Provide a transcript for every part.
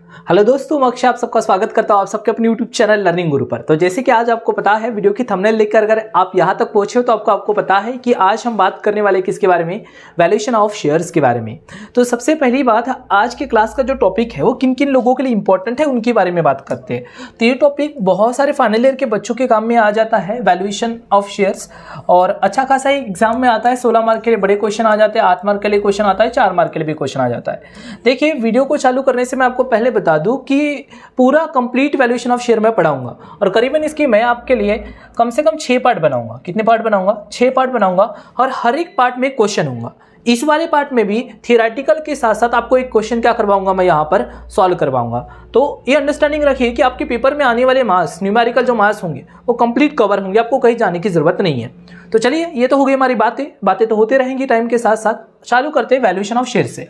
Hello दोस्तों, मैं अक्षय आप सबका स्वागत करता हूं आप सबके अपने YouTube चैनल लर्निंग गुरु पर। तो जैसे कि आज आपको पता है, वीडियो की थंबनेल देखकर अगर आप यहां तक पहुंचे हो तो आपको पता है कि आज हम बात करने वाले किसके बारे में, वैल्यूएशन ऑफ शेयर्स के बारे में। तो सबसे पहली बात, आज के क्लास का जो टॉपिक है वो किन किन लोगों के लिए इंपॉर्टेंट है उनके बारे में बात करते हैं। तो ये टॉपिक बहुत सारे फाइनल ईयर के बच्चों के काम में आ जाता है, वैल्यूएशन ऑफ शेयर्स, और अच्छा खासा एग्जाम में आता है। 16 मार्क के लिए बड़े क्वेश्चन आ जाते हैं, 8 मार्क के लिए क्वेश्चन आता है, 4 मार्क के लिए भी क्वेश्चन आ जाता है। देखिए, वीडियो को चालू करने से मैं आपको पहले बता दूं कि पूरा कंप्लीट वैल्यूएशन ऑफ शेयर में पढ़ाऊंगा, और करीबन इसकी मैं आपके लिए कम से कम 6 पार्ट बनाऊंगा। कितने पार्ट बनाऊंगा? 6 पार्ट बनाऊंगा, और हर एक पार्ट में क्वेश्चन होगा। इस वाले पार्ट में भी थियोरेटिकल के साथ साथ आपको एक क्वेश्चन क्या करवाऊंगा, मैं यहाँ पर सॉल्व करवाऊंगा। तो ये अंडरस्टैंडिंग रखिए कि आपके पेपर में आने वाले मार्क्स, न्यूमेरिकल जो मार्क्स होंगे वो कंप्लीट कवर होंगे, आपको कहीं जाने की जरूरत नहीं है। तो चलिए, ये तो हो गई हमारी बातें तो होते रहेंगी टाइम के साथ साथ। चालू करते हैं वैल्यूएशन ऑफ शेयर से।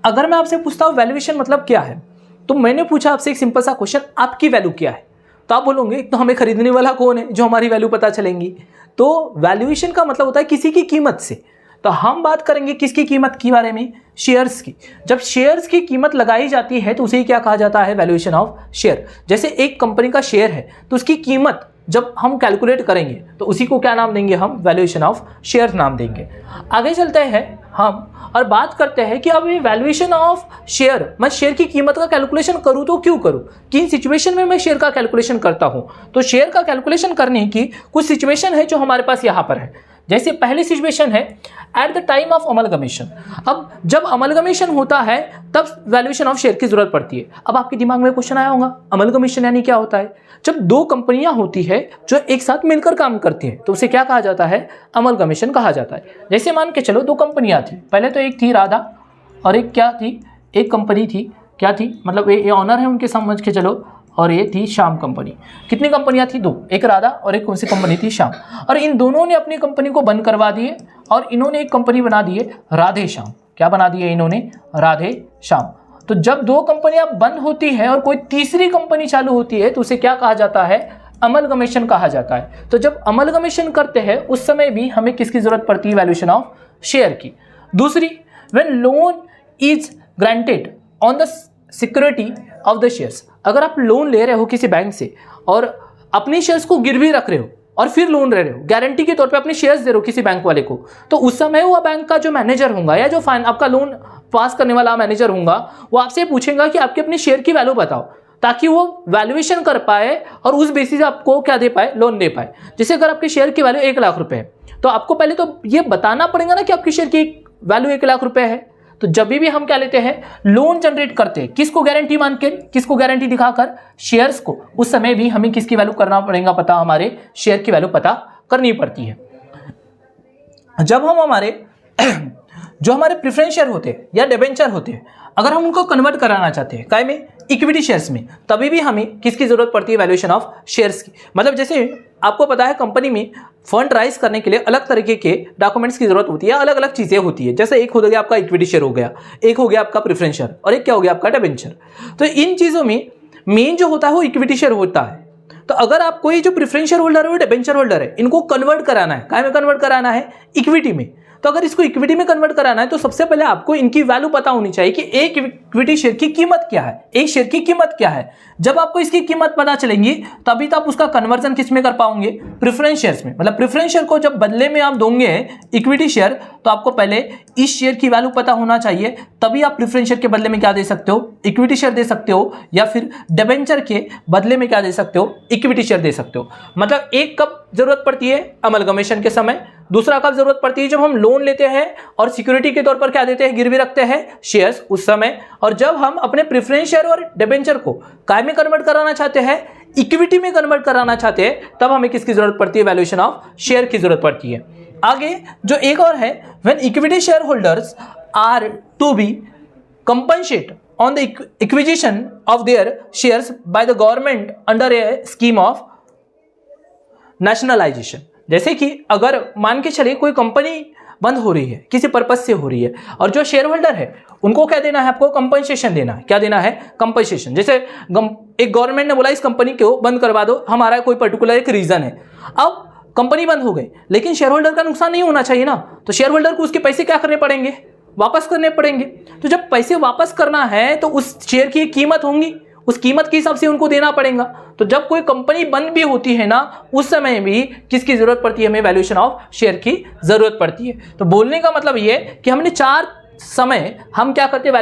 अगर मैं आपसे पूछता हूँ वैल्यूएशन मतलब क्या है, तो मैंने पूछा आपसे एक सिंपल सा क्वेश्चन, आपकी वैल्यू क्या है? तो आप बोलोगे तो हमें खरीदने वाला कौन है जो हमारी वैल्यू पता चलेंगी। तो वैल्यूएशन का मतलब होता है किसी की कीमत से। तो हम बात करेंगे किसकी कीमत के बारे में? शेयर्स की। जब शेयर्स की कीमत लगाई जाती है तो उसे क्या कहा जाता है? Valuation of share. जैसे एक कंपनी का शेयर है तो उसकी कीमत जब हम कैलकुलेट करेंगे तो उसी को क्या नाम देंगे हम? वैल्यूएशन ऑफ शेयर नाम देंगे। आगे चलते हैं हम और बात करते हैं कि अब ये वैल्यूएशन ऑफ शेयर, मैं शेयर की कीमत का कैलकुलेशन करूं तो क्यों करूं, किन सिचुएशन में मैं शेयर का कैलकुलेशन करता हूं। तो शेयर का कैलकुलेशन करने की कुछ सिचुएशन है जो हमारे पास यहां पर है। जैसे पहली सिचुएशन है at the time of amalgamation. अब जब अमलगमेशन होता है तब वैल्यूएशन ऑफ शेयर की जरूरत पड़ती है। अब आपके दिमाग में क्वेश्चन आया होगा, अमलगमेशन यानी क्या होता है? जब दो कंपनियां होती है जो एक साथ मिलकर काम करती है तो उसे क्या कहा जाता है? अमलगमेशन कहा जाता है। जैसे मान के चलो, दो कंपनियां थी, पहले तो एक थी राधा और एक क्या थी, एक कंपनी थी, क्या थी, मतलब ये ऑनर है उनके, समझ के चलो, और ये थी श्याम कंपनी। कितनी कंपनियां थी? दो, एक राधा और एक कौन सी कंपनी थी? श्याम। और इन दोनों ने अपनी कंपनी को बंद करवा दिए और इन्होंने एक कंपनी बना दी है राधे श्याम। क्या बना दी है इन्होंने? राधे श्याम। तो जब दो कंपनियां बंद होती है और कोई तीसरी कंपनी चालू होती है तो उसे क्या कहा जाता है? अमलगमेशन कहा जाता है। तो जब अमलगमेशन करते हैं उस समय भी हमें किसकी जरूरत पड़ती है? वैल्यूएशन ऑफ शेयर की। दूसरी, when loan is granted on the security of the shares. अगर आप लोन ले रहे हो किसी बैंक से और अपने शेयर्स को गिरवी रख रहे हो और फिर लोन ले रहे हो, गारंटी के तौर पे अपने शेयर्स दे रहे हो किसी बैंक वाले को, तो उस समय वो बैंक का जो मैनेजर होगा या जो आपका लोन पास करने वाला मैनेजर होगा, वो आपसे पूछेगा कि आपके अपने शेयर की वैल्यू बताओ, ताकि वो वैल्यूएशन कर पाए और उस बेसिस से आपको क्या दे पाए? लोन दे पाए। जैसे अगर आपके शेयर की वैल्यू 1 लाख रुपए है तो आपको पहले तो ये बताना पड़ेगा ना कि आपके शेयर की वैल्यू 1 लाख रुपए है। तो जब भी हम क्या लेते हैं, लोन जनरेट करते हैं, किसको गारंटी मान के, किसको गारंटी दिखाकर? शेयर्स को। उस समय भी हमें किसकी वैल्यू करना पड़ेगा पता? हमारे शेयर की वैल्यू पता करनी पड़ती है। जब हम हमारे जो हमारे प्रेफरेंस शेयर होते हैं या डिबेंचर होते हैं, अगर हम उनको कन्वर्ट कराना चाहते हैं काय में? इक्विटी शेयर्स में, तभी भी हमें किसकी जरूरत पड़ती है? वैल्यूएशन ऑफ शेयर्स की। मतलब जैसे आपको पता है कंपनी में फंड राइज करने के लिए अलग तरीके के डॉक्यूमेंट्स की जरूरत होती है, अलग अलग चीजें होती है। जैसे एक हो गया आपका इक्विटी शेयर हो गया, एक हो गया आपका प्रेफरेंस शेयर, और एक क्या हो गया आपका डिबेंचर। तो इन चीजों में मेन जो होता है वो इक्विटी शेयर होता है। तो अगर आपको ये जो प्रेफरेंस शेयर होल्डर है, डिबेंचर होल्डर है, इनको कन्वर्ट कराना है, काय में कन्वर्ट कराना है? इक्विटी में। तो अगर इसको इक्विटी में कन्वर्ट कराना है तो सबसे पहले आपको इनकी वैल्यू पता होनी चाहिए कि एक इक्विटी शेयर की कीमत क्या है, एक शेयर की कीमत क्या है। जब आपको इसकी कीमत पता चलेंगी तभी तो आप उसका कन्वर्जन किस में कर पाओगे? प्रेफरेंस शेयर्स में। मतलब प्रेफरेंस शेयर को जब बदले में आप दोगे इक्विटी शेयर, तो आपको पहले इस शेयर की वैल्यू पता होना चाहिए, तभी आप प्रेफरेंस शेयर के बदले में क्या दे सकते हो? इक्विटी शेयर दे सकते हो, या फिर डिबेंचर के बदले में क्या दे सकते हो? इक्विटी शेयर दे सकते हो। मतलब एक कब जरूरत पड़ती है? अमलगमेशन के समय। दूसरा कब जरूरत पड़ती है? जब हम लोन लेते हैं और सिक्योरिटी के तौर पर क्या देते हैं? गिरवी रखते हैं शेयर्स, उस समय। और जब हम अपने प्रेफरेंस शेयर और डिबेंचर को काय में कन्वर्ट कराना चाहते हैं? इक्विटी में कन्वर्ट कराना चाहते हैं, तब हमें किसकी जरूरत पड़ती है? वैल्यूएशन ऑफ शेयर की जरूरत पड़ती है। आगे जो एक और है, when equity share holders are to be compensate on the acquisition of their shares by the government under a scheme of nationalisation. जैसे कि अगर मान के चलिए कोई कंपनी बंद हो रही है, किसी पर्पज से हो रही है, और जो शेयर होल्डर है उनको क्या देना है? आपको कंपनसेशन देना है। क्या देना है? कंपनसेशन। जैसे एक गवर्नमेंट ने बोला इस कंपनी को बंद करवा दो, हमारा कोई पर्टिकुलर एक रीजन है। अब कंपनी बंद हो गई, लेकिन शेयर होल्डर का नुकसान नहीं होना चाहिए ना, तो शेयर होल्डर को उसके पैसे क्या करने पड़ेंगे? वापस करने पड़ेंगे। तो जब पैसे वापस करना है तो उस शेयर की एक कीमत होंगी, उस कीमत के हिसाब से उनको देना पड़ेगा। तो जब कोई कंपनी बंद भी होती है ना, उस समय भी किसकी जरूरत पड़ती है, हमें वैल्यूएशन ऑफ शेयर की जरूरत पड़ती है। तो बोलने का मतलब ये कि हमने 4 समय हम क्या करते हैं,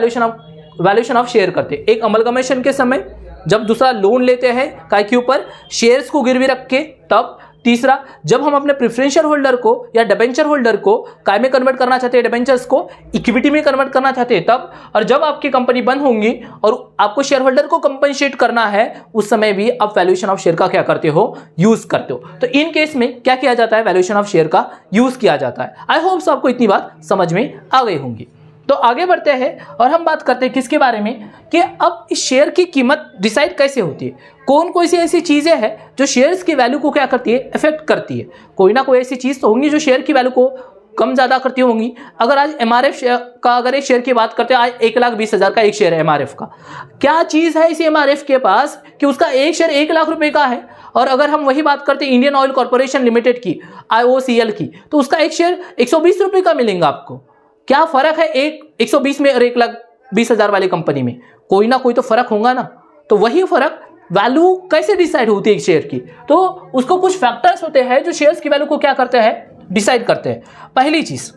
वैल्यूएशन ऑफ शेयर करते हैं। एक अमलगमेशन के समय, जब दूसरा लोन लेते हैं काय के ऊपर शेयर्स को गिरवी रख के, तब तीसरा जब हम अपने प्रेफरेंशियल होल्डर को या डिबेंचर होल्डर को काय में कन्वर्ट करना चाहते हैं, डिबेंचर्स को इक्विटी में कन्वर्ट करना चाहते हैं तब, और जब आपकी कंपनी बंद होंगी और आपको शेयर होल्डर को कंपनसेट करना है, उस समय भी आप वैल्यूएशन ऑफ शेयर का क्या करते हो, यूज करते हो। तो इन केस में क्या किया जाता है, वैल्यूएशन ऑफ शेयर का यूज किया जाता है। आई होप आपको इतनी बात समझ में आ गई होंगी। तो आगे बढ़ते हैं और हम बात करते हैं किसके बारे में, कि अब इस शेयर की कीमत डिसाइड कैसे होती है। कौन कौन सी ऐसी चीज़ें हैं जो शेयर्स की वैल्यू को क्या करती है, इफेक्ट करती है। कोई ना कोई ऐसी चीज़ तो होंगी जो शेयर की वैल्यू को कम ज़्यादा करती होंगी। अगर आज MRF का अगर एक शेयर की बात करते हैं, आज 1,20,000 का एक शेयर है MRF का। क्या चीज़ है इसी MRF के पास कि उसका एक शेयर 1 लाख रुपए का है। और अगर हम वही बात करते हैं इंडियन ऑयल कॉर्पोरेशन लिमिटेड की, IOCL की, तो उसका एक शेयर 120 रुपये का मिलेगा आपको। क्या फर्क है 120 में और 1,20,000 वाली कंपनी में? कोई ना कोई तो फर्क होगा ना। तो वही फर्क वैल्यू कैसे डिसाइड होती है एक शेयर की, तो उसको कुछ फैक्टर्स होते हैं जो शेयर्स की वैल्यू को क्या करते हैं, डिसाइड करते हैं। पहली चीज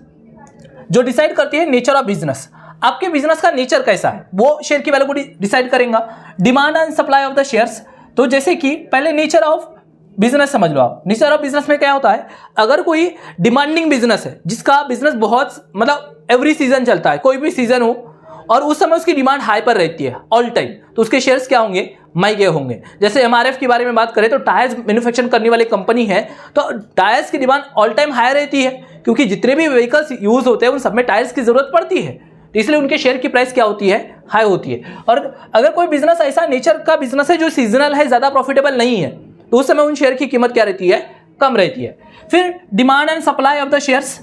जो डिसाइड करती है, नेचर ऑफ बिजनेस। आपके बिजनेस का नेचर कैसा है वो शेयर की वैल्यू को डिसाइड करेगा। Demand and supply of the shares, तो जैसे कि पहले नेचर ऑफ बिजनेस समझ लो आप। नेचर ऑफ बिजनेस में क्या होता है, अगर कोई डिमांडिंग बिजनेस है जिसका बिजनेस बहुत मतलब एवरी सीजन चलता है, कोई भी सीजन हो और उस समय उसकी डिमांड हाई पर रहती है ऑल टाइम, तो उसके शेयर्स क्या होंगे, महंगे होंगे। जैसे MRF के बारे में बात करें तो टायर्स मैन्युफैक्चर करने वाली कंपनी है, तो टायर्स की डिमांड ऑल टाइम हाई रहती है, क्योंकि जितने भी व्हीकल्स यूज होते हैं उन सब में टायर्स की जरूरत पड़ती है, तो इसलिए उनके शेयर की प्राइस क्या होती है, हाई होती है। और अगर कोई बिजनेस ऐसा नेचर का बिजनेस है जो सीजनल है, ज्यादा प्रॉफिटेबल नहीं है, तो उस समय उन शेयर की कीमत क्या रहती है, कम रहती है। फिर demand and supply of the shares,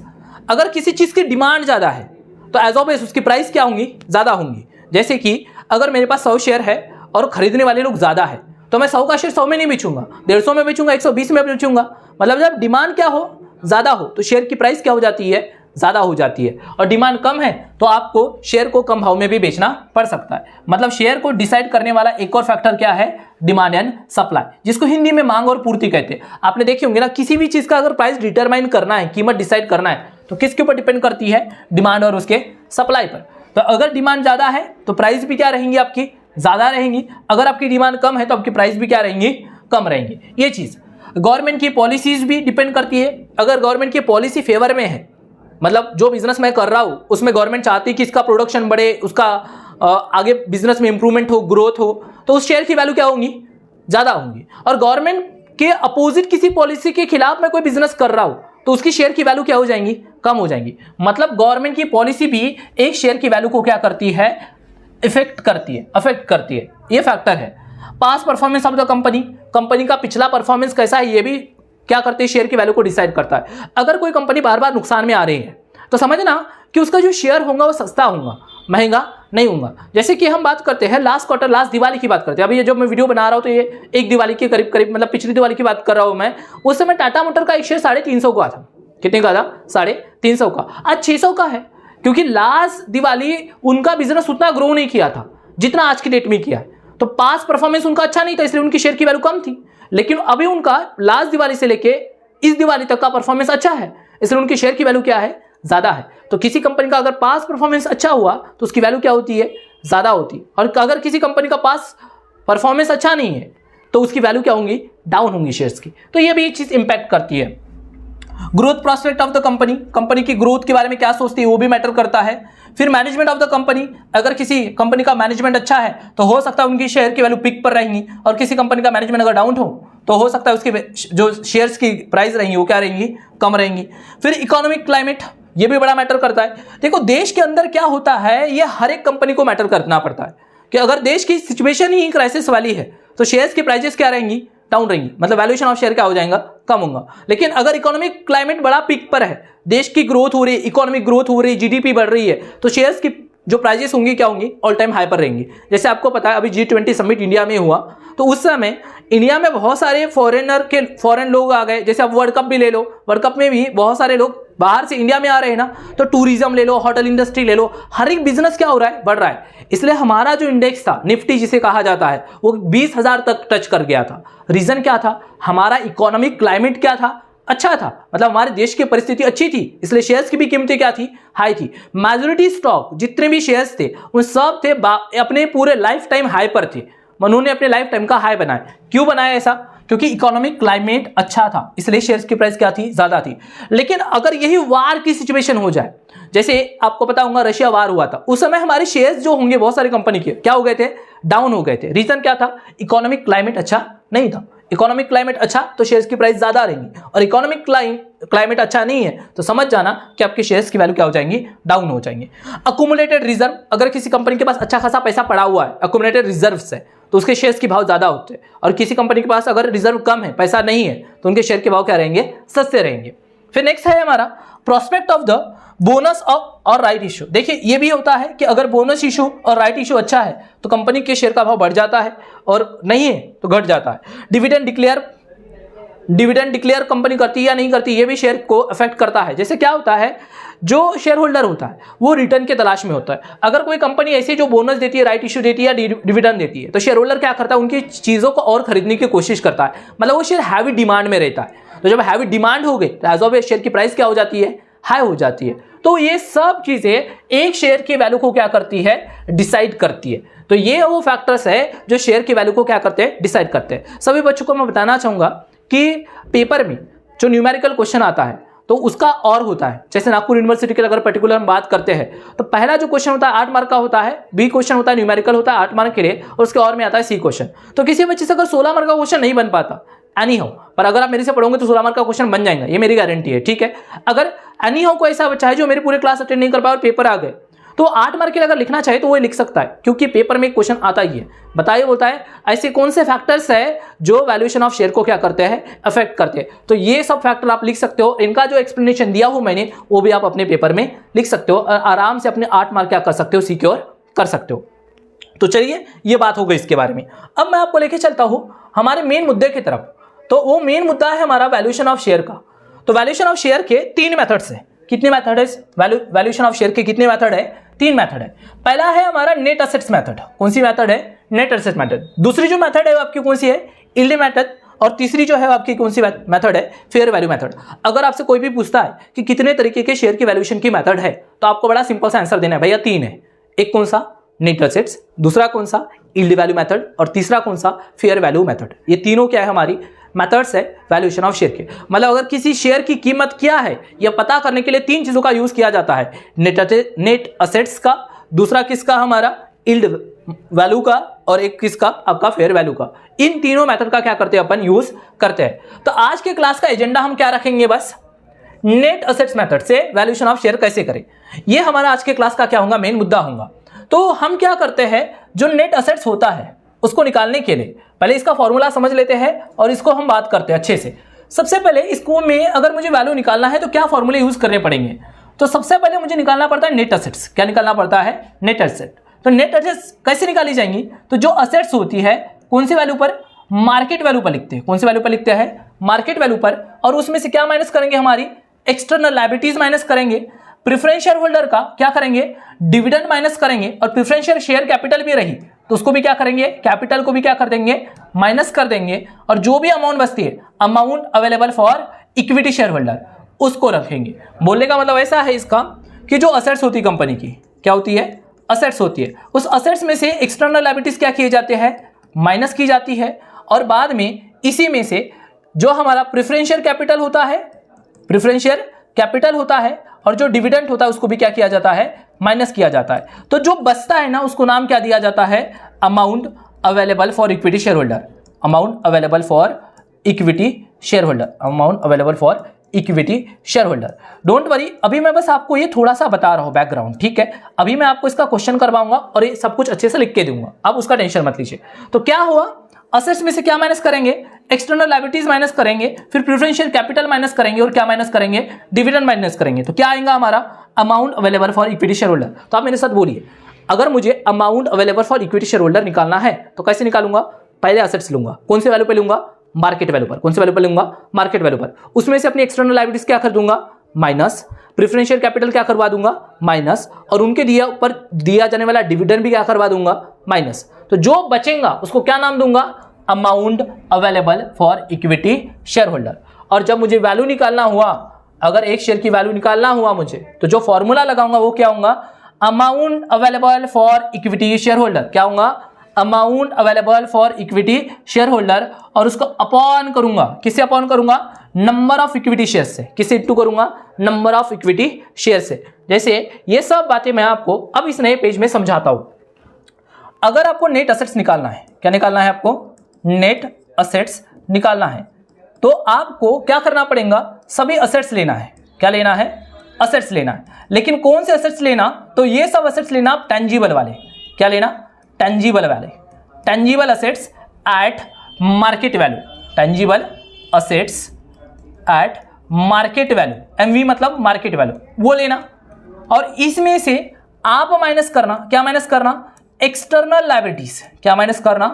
अगर किसी चीज की डिमांड ज्यादा है तो एज ऑलवेज उसकी प्राइस क्या होंगी, ज्यादा होंगी। जैसे कि अगर मेरे पास 100 शेयर है और खरीदने वाले लोग ज्यादा है, तो मैं 100 का शेयर 100 में नहीं बेचूंगा, 150 में बेचूंगा, 120 में बेचूंगा। मतलब जब डिमांड क्या हो, ज्यादा हो, तो शेयर की प्राइस क्या हो जाती है, ज्यादा हो जाती है। और डिमांड कम है तो आपको शेयर को कम भाव में भी बेचना पड़ सकता है। मतलब शेयर को डिसाइड करने वाला एक और फैक्टर क्या है, डिमांड एंड सप्लाई, जिसको हिंदी में मांग और पूर्ति कहते हैं। आपने देखे होंगे ना, किसी भी चीज का अगर प्राइस डिटरमाइन करना है, कीमत डिसाइड करना है, तो किसके ऊपर डिपेंड करती है, डिमांड और उसके सप्लाई पर। तो अगर डिमांड ज्यादा है तो प्राइस भी क्या रहेंगी आपकी, ज्यादा रहेंगी। अगर आपकी डिमांड कम है तो आपकी प्राइस भी क्या रहेंगी, कम रहेंगी। ये चीज गवर्नमेंट की पॉलिसीज भी डिपेंड करती है। अगर गवर्नमेंट की पॉलिसी फेवर में है, मतलब जो बिजनेस मैं कर रहा हूं उसमें गवर्नमेंट चाहती है कि इसका प्रोडक्शन बढ़े, उसका आगे बिजनेस में इंप्रूवमेंट हो, ग्रोथ हो, तो उस शेयर की वैल्यू क्या होंगी, ज्यादा होंगी। और गवर्नमेंट के अपोजिट किसी पॉलिसी के खिलाफ मैं कोई बिजनेस कर रहा हूं तो उसकी शेयर की वैल्यू क्या हो जाएंगी, कम हो जाएंगी। मतलब गवर्नमेंट की पॉलिसी भी एक शेयर की वैल्यू को क्या करती है, इफेक्ट करती है, अफेक्ट करती है। ये फैक्टर है। Past performance of the company, company का पिछला परफॉर्मेंस कैसा है, ये भी क्या करते हैं, शेयर की वैल्यू को डिसाइड करता है। अगर कोई कंपनी बार बार नुकसान में आ रही है तो समझना कि उसका जो शेयर होगा वो सस्ता होगा, महंगा नहीं होगा। जैसे कि हम बात करते हैं लास्ट क्वार्टर, लास्ट दिवाली की बात करते हैं। अभी ये जो मैं वीडियो बना रहा हूं तो ये एक दिवाली के करीब करीब, मतलब पिछली दिवाली की बात कर रहा हूं मैं। उस समय टाटा मोटर का एक शेयर 350 का था। कितने का था, 350 का। आज 600 का है, क्योंकि लास्ट दिवाली उनका बिजनेस उतना ग्रो नहीं किया था जितना आज की डेट में किया है। तो पास परफॉर्मेंस उनका अच्छा नहीं था, इसलिए उनकी शेयर की वैल्यू कम थी। लेकिन अभी उनका लास्ट दिवाली से लेके इस दिवाली तक का परफॉर्मेंस अच्छा है, इसलिए उनकी शेयर की वैल्यू क्या है, ज्यादा है। तो किसी कंपनी का अगर पास परफॉर्मेंस अच्छा हुआ तो उसकी वैल्यू क्या होती है, ज्यादा होती है। और अगर किसी कंपनी का पास परफॉर्मेंस अच्छा नहीं है तो उसकी वैल्यू क्या होंगी, डाउन होंगी शेयर्स की। तो ये भी एक चीज इंपैक्ट करती है। Growth prospect of the company, company की ग्रोथ के बारे में क्या सोचती है वो भी मैटर करता है। फिर मैनेजमेंट ऑफ द कंपनी, अगर किसी कंपनी का मैनेजमेंट अच्छा है तो हो सकता है उनकी शेयर की वैल्यू पिक पर रहेंगी, और किसी कंपनी का मैनेजमेंट अगर डाउन हो तो हो सकता है उसकी जो शेयर्स की प्राइस रहेंगी वो क्या रहेंगी, कम रहेंगी। फिर इकोनॉमिक क्लाइमेट, ये भी बड़ा मैटर करता है। देखो देश के अंदर क्या होता है, ये हर एक कंपनी को मैटर करना पड़ता है कि अगर देश की सिचुएशन ही क्राइसिस वाली है तो शेयर्स की प्राइसेस क्या रहेंगी, डाउन रहेंगी। मतलब वैल्यूएशन ऑफ शेयर क्या हो जाएगा, कम होगा। लेकिन अगर इकोनॉमिक क्लाइमेट बड़ा पीक पर है, देश की ग्रोथ हो रही है, इकोनॉमिक ग्रोथ हो रही है, जीडीपी बढ़ रही है, तो शेयर्स की जो प्राइजेस होंगी क्या होंगी, ऑल टाइम हाई पर रहेंगी। जैसे आपको पता है अभी G20 समिट इंडिया में हुआ, तो उस समय इंडिया में बहुत सारे फॉरेन लोग आ गए। जैसे आप वर्ल्ड कप भी ले लो, वर्ल्ड कप में भी बहुत सारे लोग बाहर से इंडिया में आ रहे हैं ना, तो टूरिज्म ले लो, होटल इंडस्ट्री ले लो, हर एक बिजनेस क्या हो रहा है, बढ़ रहा है। इसलिए हमारा जो इंडेक्स था निफ्टी जिसे कहा जाता है वो 20,000 तक टच कर गया था। रीजन क्या था, हमारा इकोनॉमिक क्लाइमेट क्या था, अच्छा था, मतलब हमारे देश की परिस्थिति अच्छी थी, इसलिए शेयर्स की भी कीमतें क्या थी, हाई थी। मेजॉरिटी स्टॉक जितने भी शेयर्स थे उन सब थे अपने पूरे लाइफ टाइम हाई पर थे, उन्होंने अपने लाइफ टाइम का हाई बनाया। क्यों बनाया ऐसा, क्योंकि इकोनॉमिक क्लाइमेट अच्छा था, इसलिए शेयर्स की प्राइस क्या थी, ज्यादा थी। लेकिन अगर यही वार की सिचुएशन हो जाए, जैसे आपको पता होगा रशिया वार हुआ था, उस समय हमारे शेयर्स जो होंगे बहुत सारी कंपनी के क्या हो गए थे, डाउन हो गए थे। रीजन क्या था, इकोनॉमिक क्लाइमेट अच्छा नहीं था। इकोनॉमिक क्लाइमेट अच्छा तो शेयर्स की प्राइस ज्यादा रहेंगी, और इकोनॉमिक क्लाइमेट अच्छा नहीं है तो समझ जाना कि आपके शेयर्स की वैल्यू क्या हो जाएंगी, डाउन हो जाएंगे। अक्यूमुलेटेड रिजर्व, अगर किसी कंपनी के पास अच्छा खासा पैसा पड़ा हुआ है अक्यूमुलेटेड रिजर्व से, तो उसके शेयर्स के भाव ज्यादा होते हैं, और किसी कंपनी के पास अगर रिजर्व कम है, पैसा नहीं है, तो उनके शेयर के भाव क्या रहेंगे, सस्ते रहेंगे। फिर नेक्स्ट है हमारा प्रोस्पेक्ट ऑफ द बोनस और राइट इशू। देखिए ये भी होता है कि अगर बोनस इशू और राइट इशू अच्छा है तो कंपनी के शेयर का भाव बढ़ जाता है, और नहीं है तो घट जाता है। डिविडेंड डिक्लेयर कंपनी करती है या नहीं करती, ये भी शेयर को अफेक्ट करता है। जैसे क्या होता है, जो शेयर होल्डर होता है वो रिटर्न के तलाश में होता है। अगर कोई कंपनी ऐसी जो बोनस देती है, राइट इशू देती है या डिविडेंड देती है, तो शेयर होल्डर क्या करता है, उनकी चीजों को और खरीदने की कोशिश करता है, मतलब वो शेयर हैवी डिमांड में रहता है। तो जब हैवी डिमांड हो गई तो एज ऑफ ए शेयर की प्राइस क्या हो जाती है, हाई हो जाती है। तो ये सब चीजें एक शेयर की वैल्यू को क्या करती है, डिसाइड करती है। तो ये वो फैक्टर्स है जो शेयर की वैल्यू को क्या करते हैं, डिसाइड करते हैं। सभी बच्चों को मैं बताना चाहूंगा कि पेपर में जो न्यूमेरिकल क्वेश्चन आता है तो उसका और होता है। जैसे नागपुर यूनिवर्सिटी के अगर पर्टिकुलर हम बात करते हैं तो पहला जो क्वेश्चन होता है 8 मार्क का होता है, बी क्वेश्चन होता है न्यूमेरिकल होता है 8 मार्क के लिए, और उसके और में आता है सी क्वेश्चन। तो किसी बच्चे से अगर 16 मार्क का क्वेश्चन नहीं बन पाता एनी हाउ, पर अगर आप मेरे से पढ़ोगे तो 16 मार्क का क्वेश्चन बन जाएगा, ये मेरी गारंटी है, ठीक है। अगर एनी हाउ को ऐसा बच्चा है जो मेरी पूरे क्लास अटेंड नहीं कर पाया और पेपर आ गए, तो 8 मार्क के लिए अगर लिखना चाहे तो वो लिख सकता है, क्योंकि पेपर में क्वेश्चन आता ही है। बताइए, बोलता है ऐसे कौन से फैक्टर्स है जो वैल्यूएशन ऑफ शेयर को क्या करते हैं, अफेक्ट करते हैं। तो ये सब फैक्टर आप लिख सकते हो। इनका जो एक्सप्लेनेशन दिया हूं मैंने वो भी आप अपने पेपर में लिख सकते हो, और आराम से अपने 8 मार्क क्या कर सकते हो, सिक्योर कर सकते हो। तो चलिए ये बात हो गई इसके बारे में। अब मैं आपको लेके चलता हूं हमारे मेन मुद्दे की तरफ। तो वो मेन मुद्दा है हमारा वैल्यूएशन ऑफ शेयर का। तो वैल्यूएशन ऑफ शेयर के 3 मेथड्स है। कितने मेथड है वैल्यूएशन ऑफ शेयर के, कितने मेथड है, 3 मेथड है। पहला है हमारा नेट असेट्स मेथड। कौन सी मेथड है, नेट असेट मेथड। दूसरी जो मेथड है वो आपकी कौन सी है, यील्ड मेथड। और तीसरी जो है आपकी कौन सी मेथड है, फेयर वैल्यू मेथड। अगर आपसे कोई भी पूछता है कि कितने तरीके के शेयर की वैल्यूएशन की मेथड है, तो आपको बड़ा सिंपल सा आंसर देना है, भैया 3 है। एक कौन सा, नेट असेट्स, दूसरा कौन सा, यील्ड वैल्यू मेथड, और तीसरा कौन सा, फेयर वैल्यू मेथड। ये तीनों क्या है, हमारी मेथड्स है वैल्यूएशन ऑफ शेयर के। मतलब अगर किसी शेयर की कीमत क्या है यह पता करने के लिए 3 चीजों का यूज किया जाता है, नेट असेट्स का, दूसरा किसका, हमारा यील्ड वैल्यू का, और एक किसका, आपका फेयर वैल्यू का। इन तीनों मेथड का क्या करते हैं, अपन यूज करते हैं। तो आज के क्लास का एजेंडा हम क्या रखेंगे, बस नेट असेट्स मेथड से वैल्यूएशन ऑफ शेयर कैसे करें, ये हमारा आज के क्लास का क्या होगा, मेन मुद्दा होगा। तो हम क्या करते हैं, जो नेट असेट्स होता है उसको निकालने के लिए पहले इसका फॉर्मूला समझ लेते हैं और इसको हम बात करते हैं अच्छे से। सबसे पहले इसको में अगर मुझे वैल्यू निकालना है तो क्या फॉर्मूले यूज करने पड़ेंगे। तो सबसे पहले मुझे निकालना पड़ता है नेट असेट्स। क्या निकालना पड़ता है, नेट असेट। तो नेट असेट्स कैसे निकाली जाएंगी, तो जो असेट्स होती है कौन सी वैल्यू पर, मार्केट वैल्यू पर लिखते हैं। कौन सी वैल्यू पर लिखते हैं, मार्केट वैल्यू पर। और उसमें से क्या माइनस करेंगे, हमारी एक्सटर्नल लायबिलिटीज माइनस करेंगे। प्रेफरेंस शेयर होल्डर का क्या करेंगे, डिविडेंड माइनस करेंगे। और प्रेफरेंशियल शेयर कैपिटल भी रही तो उसको भी क्या करेंगे, कैपिटल को भी क्या कर देंगे, माइनस कर देंगे। और जो भी अमाउंट बचती है, amount available for equity share holder, उसको रखेंगे। बोलने का मतलब ऐसा है इसका कि जो असेट्स होती है कंपनी की, क्या होती है, असेट्स होती है। उस असेट्स में से एक्सटर्नल लायबिलिटीज क्या किए जाते हैं, माइनस की जाती है। और बाद में इसी में से जो हमारा प्रेफरेंशियल कैपिटल होता है, प्रेफरेंशियल कैपिटल होता है, और जो डिविडेंड होता है उसको भी क्या किया जाता है, माइनस किया जाता है। तो जो बचता है ना उसको नाम क्या दिया जाता है, amount available for equity share holder. Amount available for equity share holder, amount available for equity share holder. Don't worry, अभी मैं बस आपको ये थोड़ा सा बता रहा हूं बैकग्राउंड, ठीक है। अभी मैं आपको इसका क्वेश्चन करवाऊंगा और ये सब कुछ अच्छे से लिख के दूंगा, आप उसका टेंशन मत लीजिए। तो क्या हुआ, असेट्स में से क्या माइनस करेंगे, एक्सटर्नल लायबिलिटीज माइनस करेंगे, फिर प्रेफरेंशियल कैपिटल माइनस करेंगे, और क्या माइनस करेंगे, डिविडेंड माइनस करेंगे। तो क्या आएगा हमारा, amount available for equity share holder. तो आप मेरे साथ बोलिए, अगर मुझे amount available for equity share holder निकालना है तो कैसे निकालूंगा, पहले असेट्स लूंगा। कौन से वैल्यू पे लूंगा, मार्केट वैल्यू पर। कौन से वैल्यू पर लूंगा, मार्केट वैल्यू पर। उसमें से अपनी एक्सटर्नल लायबिलिटीज क्या कर दूंगा, माइनस, प्रेफरेंशियल कैपिटल क्या करवा दूंगा, माइनस, और उनके ऊपर दिया जाने वाला डिविडेंड भी क्या करवा दूंगा, माइनस। तो जो बचेगा उसको क्या नाम दूंगा, amount available for equity share holder. और जब मुझे वैल्यू निकालना हुआ, अगर एक शेयर की वैल्यू निकालना हुआ मुझे, तो जो फॉर्मूला लगाऊंगा वो क्या होगा, amount available for equity share holder. क्या होगा, amount available for equity share holder, और उसको अपॉन करूंगा, किससे अपॉन करूंगा, नंबर ऑफ इक्विटी शेयर से। किससे इंटू करूंगा, नंबर ऑफ इक्विटी शेयर से। जैसे ये सब बातें मैं आपको अब इस नए पेज में समझाता हूं। अगर आपको नेट असेट्स निकालना है, क्या निकालना है आपको, नेट असेट्स निकालना है, तो आपको क्या करना पड़ेगा, सभी असेट्स लेना है। क्या लेना है, असेट्स लेना है। लेकिन कौन से असेट्स लेना, तो ये सब असेट्स लेना आप टेंजिबल वाले। क्या लेना, टेंजिबल वाले, tangible assets at market value, tangible assets at market value, MV मतलब मार्केट वैल्यू, वो लेना। और इसमें से आप माइनस करना, क्या माइनस करना, एक्सटर्नल लायबिलिटीज। क्या माइनस करना,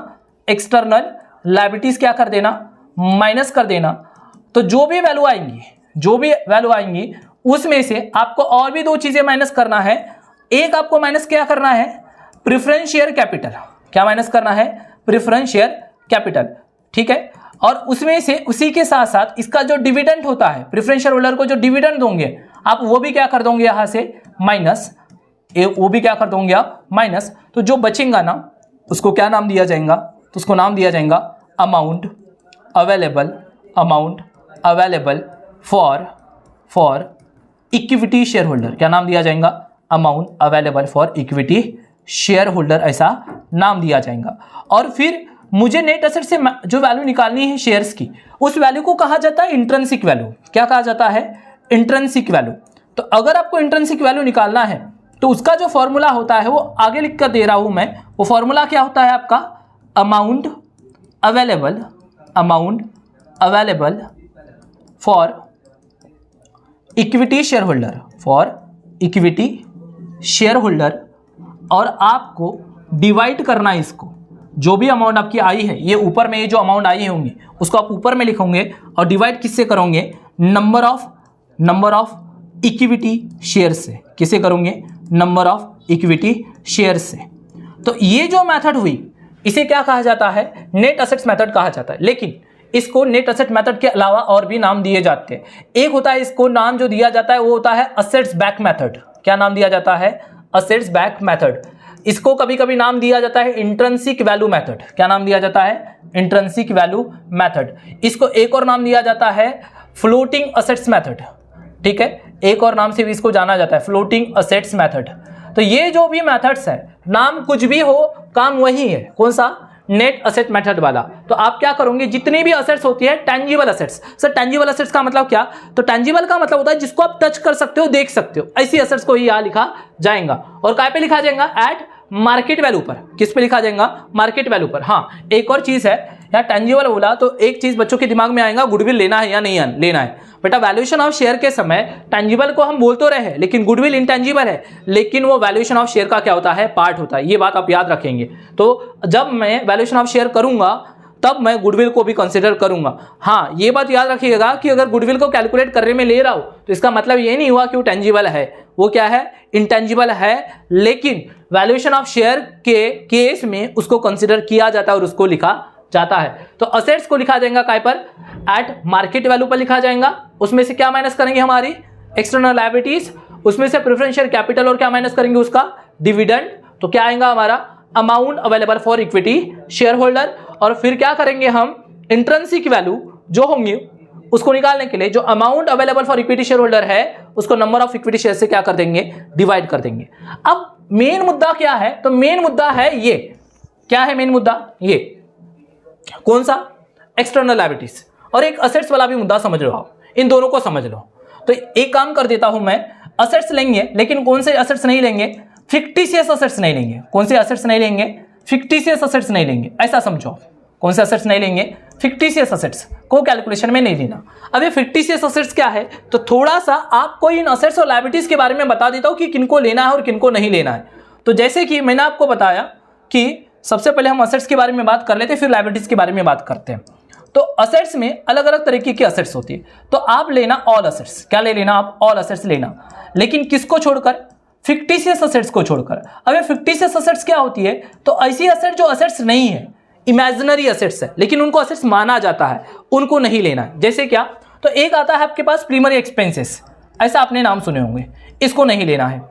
एक्सटर्नल लायबिलिटीज क्या कर देना, माइनस कर देना। तो जो भी वैल्यू आएंगी, जो भी वैल्यू आएंगी उसमें से आपको और भी दो चीजें माइनस करना है। एक आपको माइनस क्या करना है, प्रेफरेंस शेयर कैपिटल। क्या माइनस करना है, प्रेफरेंस शेयर कैपिटल, ठीक है। और उसमें से उसी के साथ साथ इसका जो डिविडेंड होता है, प्रेफरेंस शेयर होल्डर को जो डिविडेंड दोगे आप, वो भी क्या कर दोगे यहां से माइनस, वो भी क्या कर दोगे आप माइनस। तो जो बचेगा ना उसको क्या नाम दिया जाएगा, तो उसको नाम दिया जाएगा amount available, amount available for equity share holder. क्या नाम दिया जाएगा, amount available for equity share holder, ऐसा नाम दिया जाएगा। और फिर मुझे नेट एसेट से जो वैल्यू निकालनी है शेयर्स की, उस वैल्यू को कहा जाता है इंट्रिंसिक वैल्यू। क्या कहा जाता है, इंट्रिंसिक वैल्यू। तो अगर आपको इंट्रिंसिक वैल्यू निकालना है तो उसका जो फॉर्मूला होता है वो आगे लिख कर दे रहा हूं मैं। वो फॉर्मूला क्या होता है आपका, amount available, amount available for equity share holder, for equity share holder. और आपको डिवाइड करना है इसको, जो भी अमाउंट आपकी आई है, ये ऊपर में ये जो अमाउंट आई होंगी उसको आप ऊपर में लिखोगे और डिवाइड किससे करोगे, नंबर ऑफ इक्विटी शेयर से। किसे करोगे, नंबर ऑफ इक्विटी शेयर से। तो ये जो मेथड हुई इसे क्या कहा जाता है, नेट एसेट्स मेथड कहा जाता है। लेकिन इसको नेट एसेट मेथड के अलावा और भी नाम दिए जाते हैं। एक होता है, इसको नाम जो दिया जाता है वो होता है असेट्स बैक मेथड। क्या नाम दिया जाता है, असेट्स बैक मेथड। इसको कभी कभी नाम दिया जाता है इंट्रिंसिक वैल्यू मेथड। क्या नाम दिया जाता है, इंट्रिंसिक वैल्यू मेथड। इसको एक और नाम दिया जाता है फ्लोटिंग असेट्स मेथड, ठीक है। एक और नाम से भी इसको जाना जाता है, फ्लोटिंग असेट्स मेथड। तो ये जो भी मेथड्स है, नाम कुछ भी हो, काम वही है। कौन सा, नेट असेट मेथड वाला। तो आप क्या करोगे, जितनी भी असेट्स होती है, tangible assets. Sir tangible assets का मतलब क्या, तो टेंजिबल का मतलब होता है जिसको आप टच कर सकते हो, देख सकते हो, ऐसी असेट्स को ही यहां लिखा जाएगा। और काय पे लिखा जाएगा, एट मार्केट वैल्यू पर। किस पे लिखा जाएगा, मार्केट वैल्यू पर। हाँ, एक और चीज है, यहाँ टेंजिबल बोला तो एक चीज बच्चों के दिमाग में आएगा, गुडविल लेना है या नहीं लेना है। बेटा वैल्यूएशन ऑफ शेयर के समय टेंजिबल को हम बोल तो रहे हैं, लेकिन गुडविल इंटेंजिबल है, लेकिन वो वैल्यूएशन ऑफ शेयर का क्या होता है, पार्ट होता है। ये बात आप याद रखेंगे। तो जब मैं वैल्यूएशन ऑफ शेयर करूंगा तब मैं गुडविल को भी कंसीडर करूंगा। हाँ, ये बात याद रखिएगा कि अगर गुडविल को कैलकुलेट करने में ले रहा हूं तो इसका मतलब ये नहीं हुआ कि वो टेंजिबल है, वो क्या है, इंटेंजिबल है। लेकिन वैल्यूएशन ऑफ शेयर के केस में उसको कंसीडर किया जाता है और उसको लिखा जाता है। तो असेट्स को लिखा जाएगा काय पर, एट मार्केट वैल्यू पर लिखा जाएगा। उसमें से क्या माइनस करेंगे, हमारी एक्सटर्नल लायबिलिटीज, उसमें से प्रेफरेंस शेयर कैपिटल, और क्या माइनस करेंगे, उसका डिविडेंड। तो क्या आएगा हमारा, amount available for equity share holder. और फिर क्या करेंगे हम, इंट्रिंसिक वैल्यू जो होंगी उसको निकालने के लिए जो amount available for equity share holder है उसको नंबर ऑफ इक्विटी शेयर से क्या कर देंगे, डिवाइड कर देंगे। अब मेन मुद्दा क्या है, तो मेन मुद्दा है ये, क्या है मेन मुद्दा, ये कौन सा, एक्सटर्नल लायबिलिटीज। और एक असेट्स वाला भी मुद्दा समझ लो आप, इन दोनों को समझ लो। तो एक काम कर देता हूं मैं, असेट्स लेंगे लेकिन कौन से असेट्स नहीं लेंगे, फिक्टिशियस असेट्स नहीं लेंगे। कौन से असेट्स नहीं लेंगे, फिक्टिशियस असेट्स नहीं लेंगे, ऐसा समझो। कौन से असेट्स नहीं लेंगे, फिक्टिशियस असेट्स को कैलकुलेशन में नहीं लेना। अब ये फिक्टिशियस असेट्स क्या है, तो थोड़ा सा आपको इन असेट्स और लायबिलिटीज के बारे में बता देता हूं कि किनको लेना है और किनको नहीं लेना है। तो जैसे कि मैंने आपको बताया कि सबसे पहले हम असेट्स के बारे में बात कर लेते हैं, फिर लायबिलिटीज के बारे में बात करते हैं। तो असेट्स में अलग अलग तरीके की असेट्स होती है, तो आप लेना ऑल असेट्स। क्या ले लेना आप? ऑल असेट्स लेना, लेकिन किसको छोड़कर? फिक्टिशियस असेट्स को छोड़कर। अब ये फिक्टिशियस असेट्स क्या होती है? तो ऐसी असेट जो असेट्स नहीं है, इमेजिनरी असेट्स है, लेकिन उनको असेट्स माना जाता है, उनको नहीं लेना है। जैसे क्या? तो एक आता है आपके पास प्राइमरी एक्सपेंसेस, ऐसा आपने नाम सुने होंगे, इसको नहीं लेना है।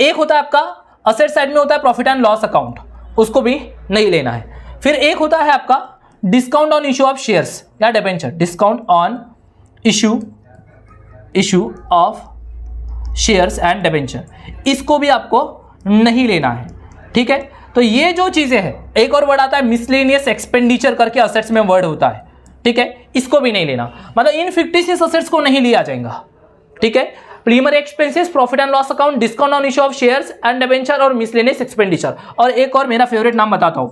एक होता है आपका असेट साइड में होता है प्रॉफिट एंड लॉस अकाउंट, उसको भी नहीं लेना है। फिर एक होता है आपका discount on issue of shares या debenture, discount on issue of shares and debenture, इसको भी आपको नहीं लेना है। ठीक है, तो ये जो चीजें हैं, एक और वर्ड आता है मिसलेनियस एक्सपेंडिचर करके असेट्स में वर्ड होता है। ठीक है, इसको भी नहीं लेना, मतलब इन फिक्टिशियस असेट्स को नहीं लिया जाएगा। ठीक है, primary expenses, profit and loss account, discount on issue of shares and debenture और मिसलेनियस एक्सपेंडिचर। और एक और मेरा फेवरेट नाम बताता हूं,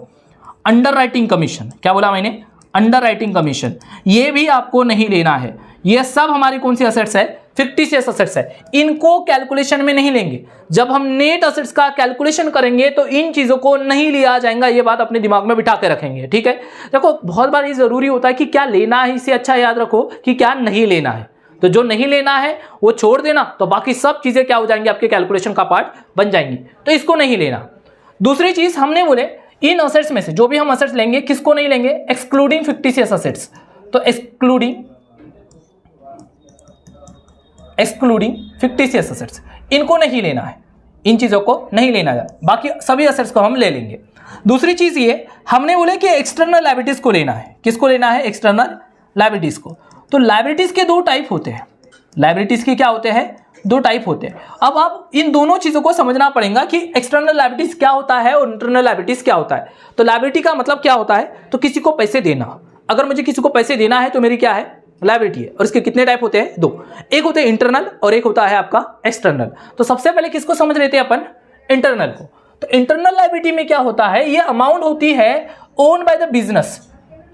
अंडर राइटिंग कमीशन। क्या बोला मैंने? अंडर राइटिंग कमीशन, ये भी आपको नहीं लेना है। ये सब हमारी कौन सी असेट्स है? फिक्टिशियस असेट्स है, इनको कैलकुलेशन में नहीं लेंगे। जब हम नेट असेट्स का कैलकुलेशन करेंगे तो इन चीजों को नहीं लिया जाएगा, ये बात अपने दिमाग में बिठा के रखेंगे। ठीक है, देखो बहुत बार ये जरूरी होता है कि क्या लेना है, इससे अच्छा याद रखो कि क्या नहीं लेना है। तो जो नहीं लेना है वो छोड़ देना, तो बाकी सब चीजें क्या हो जाएंगी? आपके कैलकुलेशन का पार्ट बन जाएंगी, तो इसको नहीं लेना। दूसरी चीज हमने बोले इन असेट्स में से जो भी हम असेट्स लेंगे, किसको नहीं लेंगे? Excluding fictitious assets. तो एक्सक्लूडिंग फिक्टिशियस असेट्स, इनको नहीं लेना है, इन चीजों को नहीं लेना है, बाकी सभी असेट्स को हम ले लेंगे। दूसरी चीज ये हमने बोले कि एक्सटर्नल लायबिलिटीज को लेना है। किसको लेना है? एक्सटर्नल लायबिलिटीज को। तो लायबिलिटीज के दो टाइप होते हैं। लायबिलिटीज के क्या होते हैं? दो टाइप होते हैं। अब आप इन दोनों चीजों को समझना पड़ेगा कि एक्सटर्नल लायबिलिटीज क्या होता है और इंटरनल लायबिलिटीज क्या होता है। तो लायबिलिटी का मतलब क्या होता है? तो किसी को पैसे देना। अगर मुझे किसी को पैसे देना है तो मेरी क्या है? लायबिलिटी है। और इसके कितने टाइप होते हैं? दो, एक होते हैं इंटरनल और एक होता है आपका एक्सटर्नल। तो सबसे पहले किसको समझ लेते हैं अपन? इंटरनल को। तो इंटरनल लायबिलिटी में क्या होता है? ये अमाउंट होती है ओन बाय द बिजनेस।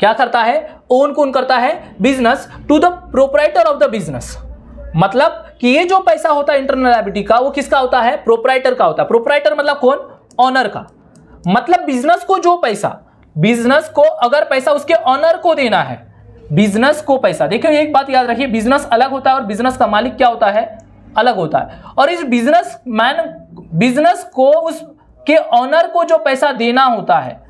क्या करता है? ओन कौन करता है? Business to the proprietor of the business. मतलब कि ये जो पैसा होता है इंटरनल लायबिलिटी का, वो किसका होता है? प्रोप्राइटर का होता है। प्रोप्राइटर मतलब कौन? ऑनर का। मतलब बिजनेस को जो पैसा, बिजनेस को अगर पैसा उसके ऑनर को देना है, बिजनेस को पैसा, देखिए एक बात याद रखिए, बिजनेस अलग होता है और बिजनेस का मालिक क्या होता है? अलग होता है। और इस बिजनेस को उसके ऑनर को जो पैसा देना होता है,